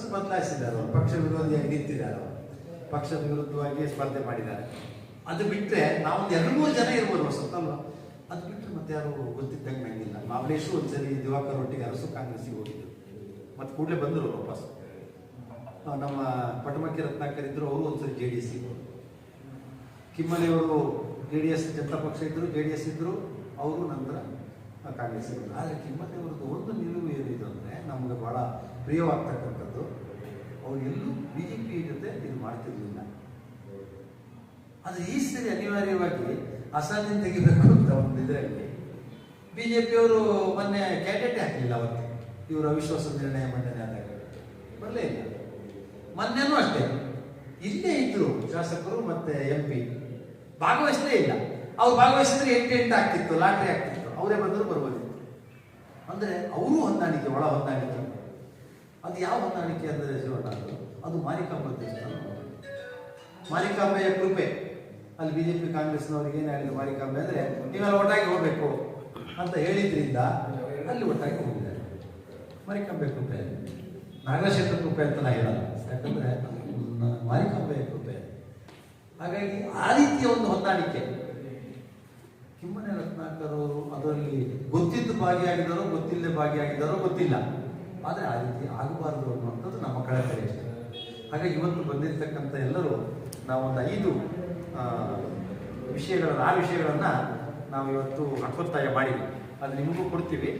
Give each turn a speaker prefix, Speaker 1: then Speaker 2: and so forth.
Speaker 1: ಮನಸ್ಸು ಬದಲಾಯಿಸಿದ್ದಾರೆ ಅವರು. ಪಕ್ಷ ವಿರೋಧಿಯಾಗಿ ನಿಂತಿದ್ದಾರೆ ಅವರು. ಪಕ್ಷದ ವಿರುದ್ಧವಾಗಿ ಸ್ಪರ್ಧೆ ಮಾಡಿದ್ದಾರೆ. ಅದು ಬಿಟ್ಟರೆ ನಾವೊಂದು 2-3 ಜನ ಇರ್ಬೋದು ಹೊಸತಲ್ವ. ಅದು ಬಿಟ್ಟರೆ ಮತ್ತೆ ಯಾರು ಗೊತ್ತಿದ್ದಂಗೆ ನಂಗಿಲ್ಲ. ಮಾಮಲೇಶು ಒಂದ್ಸರಿ ದಿವಾಕರ್ ಒಟ್ಟಿಗೆ ಅರಸು ಕಾಂಗ್ರೆಸ್ಸಿಗೆ ಹೋಗಿದ್ದು, ಮತ್ತು ಕೂಡಲೇ ಬಂದರು ವಾಪಸ್. ನಮ್ಮ ಪಟಮಕ್ಕಿ ರತ್ನಾಕರ್ ಇದ್ದರು, ಅವರು ಒಂದ್ಸರಿ JDS ಇದ್ದರು. ಕಿಮ್ಮನೆಯವರು JDS ಜನತಾ ಪಕ್ಷ ಇದ್ದರು, JDS ಇದ್ದರು, ಅವರು ನಂತರ ಕಾಂಗ್ರೆಸ್ ಇದ್ದರು. ಆದರೆ ಕಿಮ್ಮನೆಯವ್ರದ್ದು ಒಂದು ನಿಲುವು ಏನಿದೆ ಅಂದರೆ ನಮಗೆ ಭಾಳ ಪ್ರಿಯವಾಗ್ತಕ್ಕಂಥದ್ದು, ಅವ್ರು ಎಲ್ಲೂ BJP ಜೊತೆ ಇದು ಮಾಡ್ತಿರ್ಲಿಲ್ಲ. ಆದರೆ ಈ ಸರಿ ಅನಿವಾರ್ಯವಾಗಿ ಅಸಾಧ್ಯ ತೆಗಿಬೇಕು ಅಂತ ಒಂದು ಇದರಲ್ಲಿ BJPಯವರು ಮೊನ್ನೆ ಕ್ಯಾಂಡಿಡೇಟ್ ಹಾಕಲಿಲ್ಲ. ಅವತ್ತು ಇವರು ಅವಿಶ್ವಾಸ ನಿರ್ಣಯ ಮಂಡನೆ ಆದಾಗ ಬರಲೇ ಇಲ್ಲ. ಮೊನ್ನೆನೂ ಅಷ್ಟೇ ಇಲ್ಲೇ ಇದ್ರು ಶಾಸಕರು ಮತ್ತು MP, ಭಾಗವಹಿಸಲೇ ಇಲ್ಲ. ಅವ್ರು ಭಾಗವಹಿಸಿದ್ರೆ 8 ಆಗ್ತಿತ್ತು, ಲಾಟ್ರಿ ಆಗ್ತಿತ್ತು. ಅವರೇ ಬಂದರೂ ಬರ್ಬೋದಿತ್ತು. ಅಂದರೆ ಅವರೂ ಹೊಂದಾಣಿಕೆ, ಒಳ ಹೊಂದಾಣಿಕೆ. ಅದು ಯಾವ ಹೊಂದಾಣಿಕೆ ಅಂದರೆ ಶಿವಣ್ಣ, ಅದು ಮಾರಿಕಾಂಬ ದೇವಸ್ಥಾನ. ಮಾರಿಕಾಂಬೆಯ ಕೃಪೆ. ಅಲ್ಲಿ BJP ಕಾಂಗ್ರೆಸ್ನವ್ರಿಗೆ ಏನು ಹೇಳಿದ್ರು, ಮಾರಿಕಾಂಬೆ ಅಂದರೆ ನೀವೆಲ್ಲ ಒಟ್ಟಾಗಿ ಹೋಗಬೇಕು ಅಂತ ಹೇಳಿದ್ರಿಂದ ಅಲ್ಲಿ ಒಟ್ಟಾಗಿ ಹೋಗಿದ್ದಾರೆ. ಮಾರಿಕಾಂಬೆ ಕೃಪೆ, ನಾಗಶೇಖರ ಕೃಪೆ ಅಂತ ನಾ ಹೇಳಲ್ಲ, ಯಾಕಂದರೆ ಮಾರಿಕಾಂಬೆಯ ಕೃಪೆ. ಹಾಗಾಗಿ ಆ ರೀತಿಯ ಒಂದು ಹೊಂದಾಣಿಕೆ. ಕಿಮ್ಮನೆ ರತ್ನಾಕರ್ ಅವರು ಅದರಲ್ಲಿ ಗೊತ್ತಿದ್ದು ಭಾಗಿಯಾಗಿದ್ದಾರೋ ಗೊತ್ತಿಲ್ಲದೆ ಭಾಗಿಯಾಗಿದ್ದಾರೋ ಗೊತ್ತಿಲ್ಲ, ಆದರೆ ಆ ರೀತಿ ಆಗಬಾರ್ದು ಅನ್ನುವಂಥದ್ದು ನಮ್ಮ ಕಳಕಳಿ ಅಷ್ಟೇ. ಹಾಗಾಗಿ ಇವತ್ತು ಬಂದಿರತಕ್ಕಂಥ ಎಲ್ಲರೂ ನಾವೊಂದು 5 ವಿಷಯಗಳನ್ನು ನಾವು ಇವತ್ತು ಹಕ್ಕೊತ್ತಾಯ ಮಾಡಿದ್ವಿ. ಅದು ನಿಮಗೂ ಕೊಡ್ತೀವಿ.